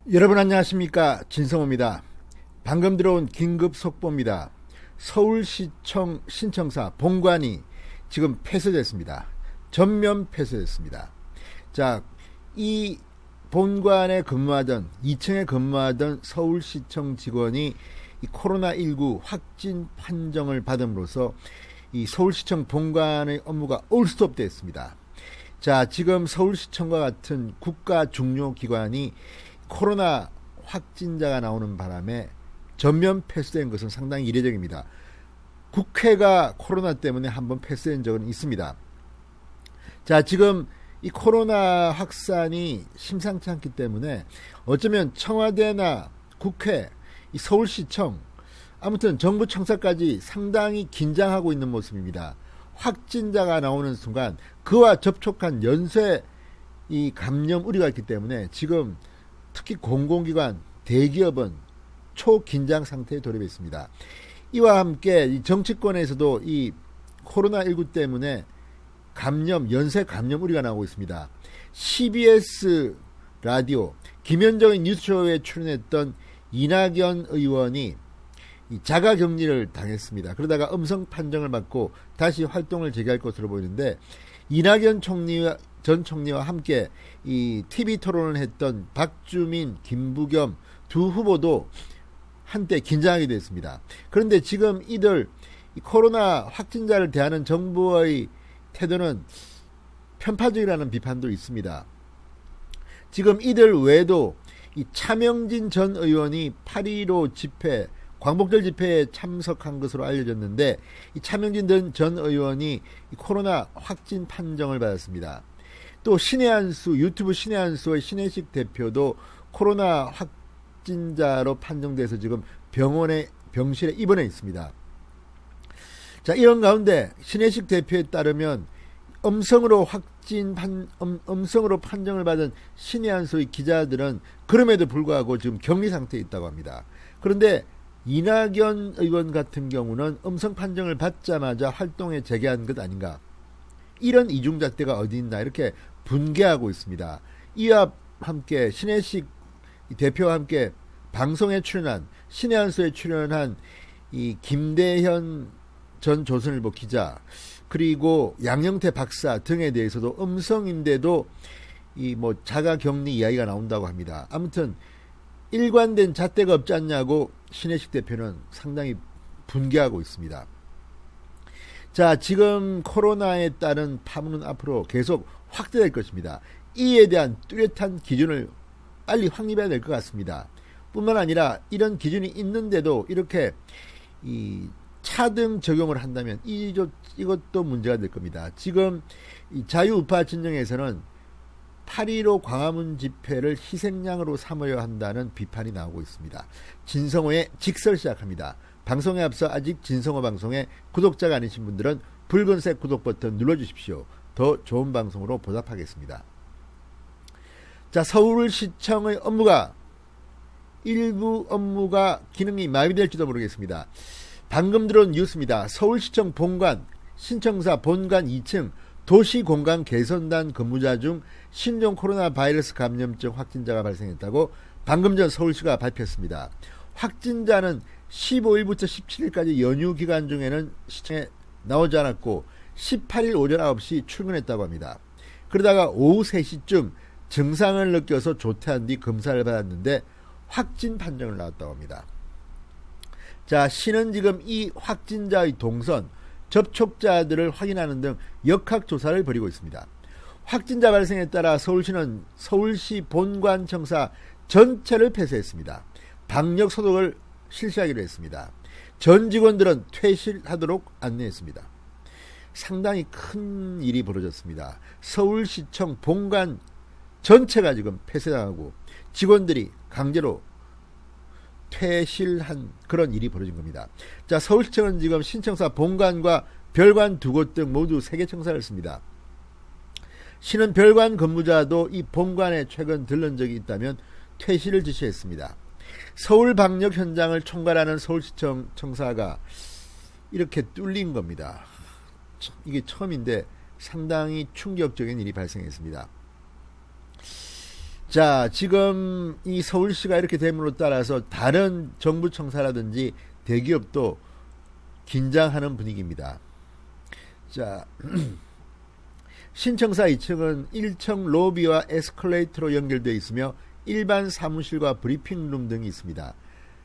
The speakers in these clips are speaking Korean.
여러분 안녕하십니까, 진성호입니다. 방금 들어온 긴급 속보입니다. 서울시청 신청사 본관이 지금 폐쇄됐습니다. 전면 폐쇄됐습니다. 자, 이 본관에 근무하던 2층에 근무하던 서울시청 직원이 이 코로나19 확진 판정을 받음으로써 이 서울시청 본관의 업무가 올스톱됐습니다. 자, 지금 서울시청과 같은 국가 중요 기관이 코로나 확진자가 나오는 바람에 전면 폐쇄된 것은 상당히 이례적입니다. 국회가 코로나 때문에 한번 폐쇄된 적은 있습니다. 자, 지금 이 코로나 확산이 심상치 않기 때문에 어쩌면 청와대나 국회, 이 서울시청, 아무튼 정부 청사까지 상당히 긴장하고 있는 모습입니다. 확진자가 나오는 순간 그와 접촉한 연쇄 이 감염 우려가 있기 때문에 지금 특히 공공기관, 대기업은 초긴장 상태에 돌입해 있습니다. 이와 함께 이 정치권에서도 이 코로나19 때문에 연쇄 감염 우려가 나오고 있습니다. CBS 라디오 김현정의 뉴스쇼에 출연했던 이낙연 의원이 자가격리를 당했습니다. 그러다가 음성 판정을 받고 다시 활동을 재개할 것으로 보이는데, 이낙연 전 총리와 함께 이 TV 토론을 했던 박주민, 김부겸 두 후보도 한때 긴장하게 됐습니다. 그런데 지금 이들 코로나 확진자를 대하는 정부의 태도는 편파적이라는 비판도 있습니다. 지금 이들 외에도 이 차명진 전 의원이 8.15 집회, 광복절 집회에 참석한 것으로 알려졌는데, 이 차명진 전 의원이 코로나 확진 판정을 받았습니다. 또 유튜브 신의 한수의 신혜식 대표도 코로나 확진자로 판정돼서 지금 병실에 입원해 있습니다. 자, 이런 가운데 신혜식 대표에 따르면 음성으로 판정을 받은 신의 한수의 기자들은 그럼에도 불구하고 지금 격리 상태에 있다고 합니다. 그런데 이낙연 의원 같은 경우는 음성 판정을 받자마자 활동에 재개한 것 아닌가, 이런 이중잣대가 어디 있나, 이렇게 분개하고 있습니다. 이와 함께 신혜식 대표와 함께 방송에 출연한, 신의 한수에 출연한 이 김대현 전 조선일보 기자, 그리고 양영태 박사 등에 대해서도 음성인데도 이 자가격리 이야기가 나온다고 합니다. 아무튼 일관된 잣대가 없지 않냐고 신혜식 대표는 상당히 분개하고 있습니다. 자, 지금 코로나에 따른 파문은 앞으로 계속 확대될 것입니다. 이에 대한 뚜렷한 기준을 빨리 확립해야 될 것 같습니다. 뿐만 아니라 이런 기준이 있는데도 이렇게 이 차등 적용을 한다면 이것도 문제가 될 겁니다. 지금 이 자유우파 진영에서는 8.15 광화문 집회를 희생양으로 삼으려 한다는 비판이 나오고 있습니다. 진성호의 직설 시작합니다. 방송에 앞서 아직 진성호 방송에 구독자가 아니신 분들은 붉은색 구독 버튼 눌러주십시오. 더 좋은 방송으로 보답하겠습니다. 자, 서울시청의 일부 업무가 기능이 마비될지도 모르겠습니다. 방금 들어온 뉴스입니다. 서울시청 본관, 신청사 본관 2층 도시공간 개선단 근무자 중 신종 코로나 바이러스 감염증 확진자가 발생했다고 방금 전 서울시가 발표했습니다. 확진자는 15일부터 17일까지 연휴 기간 중에는 시청에 나오지 않았고 18일 오전 9시 출근했다고 합니다. 그러다가 오후 3시쯤 증상을 느껴서 조퇴한 뒤 검사를 받았는데 확진 판정을 나왔다고 합니다. 자, 시는 지금 이 확진자의 동선, 접촉자들을 확인하는 등 역학조사를 벌이고 있습니다. 확진자 발생에 따라 서울시는 서울시 본관청사 전체를 폐쇄했습니다. 방역 소독을 실시하기로 했습니다. 전 직원들은 퇴실하도록 안내했습니다. 상당히 큰 일이 벌어졌습니다. 서울시청 본관 전체가 지금 폐쇄당하고 직원들이 강제로 퇴실한 그런 일이 벌어진 겁니다. 자, 서울시청은 지금 신청사 본관과 별관 두 곳 등 모두 3개 청사를 했습니다. 시는 별관 근무자도 이 본관에 최근 들른 적이 있다면 퇴실을 지시했습니다. 서울 방역 현장을 총괄하는 서울시청 청사가 이렇게 뚫린 겁니다. 이게 처음인데 상당히 충격적인 일이 발생했습니다. 자, 지금 이 서울시가 이렇게 됨으로 따라서 다른 정부 청사라든지 대기업도 긴장하는 분위기입니다. 자, 신청사 2층은 1층 로비와 에스컬레이터로 연결되어 있으며 일반 사무실과 브리핑룸 등이 있습니다.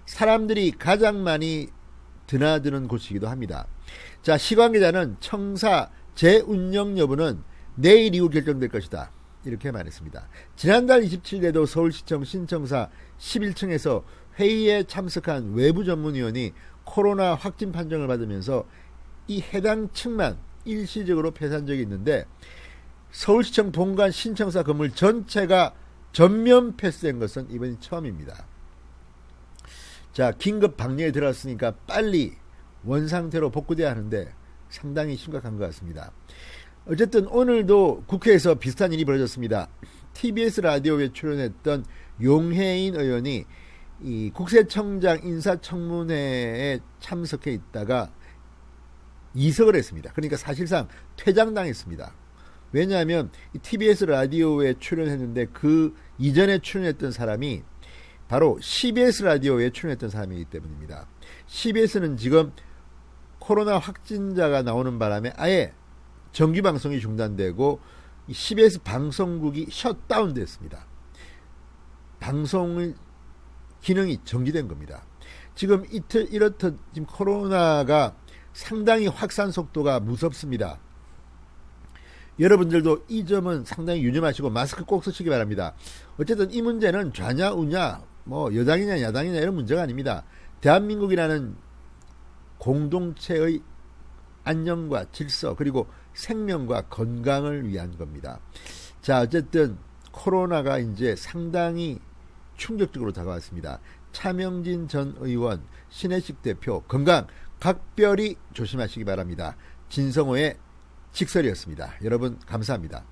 사람들이 가장 많이 드나드는 곳이기도 합니다. 자, 시관계자는 청사 재운영 여부는 내일 이후 결정될 것이다, 이렇게 말했습니다. 지난달 27일에도 서울시청 신청사 11층에서 회의에 참석한 외부 전문위원이 코로나 확진 판정을 받으면서 이 해당 층만 일시적으로 폐쇄한 적이 있는데, 서울시청 본관 신청사 건물 전체가 전면 폐쇄된 것은 이번이 처음입니다. 자, 긴급 방역에 들어왔으니까 빨리 원상태로 복구돼야 하는데 상당히 심각한 것 같습니다. 어쨌든 오늘도 국회에서 비슷한 일이 벌어졌습니다. TBS 라디오에 출연했던 용해인 의원이 이 국세청장 인사청문회에 참석해 있다가 이석을 했습니다. 그러니까 사실상 퇴장당했습니다. 왜냐하면 TBS 라디오에 출연했는데 그 이전에 출연했던 사람이 바로 CBS 라디오에 출연했던 사람이기 때문입니다. CBS는 지금 코로나 확진자가 나오는 바람에 아예 정규방송이 중단되고 CBS 방송국이 셧다운됐습니다. 방송의 기능이 정지된 겁니다. 지금 이렇듯 지금 코로나가 상당히 확산 속도가 무섭습니다. 여러분들도 이 점은 상당히 유념하시고 마스크 꼭 쓰시기 바랍니다. 어쨌든 이 문제는 좌냐 우냐 뭐 여당이냐 야당이냐 이런 문제가 아닙니다. 대한민국이라는 공동체의 안녕과 질서 그리고 생명과 건강을 위한 겁니다. 자, 어쨌든 코로나가 이제 상당히 충격적으로 다가왔습니다. 차명진 전 의원, 신혜식 대표 건강 각별히 조심하시기 바랍니다. 진성호의 직설이었습니다. 여러분 감사합니다.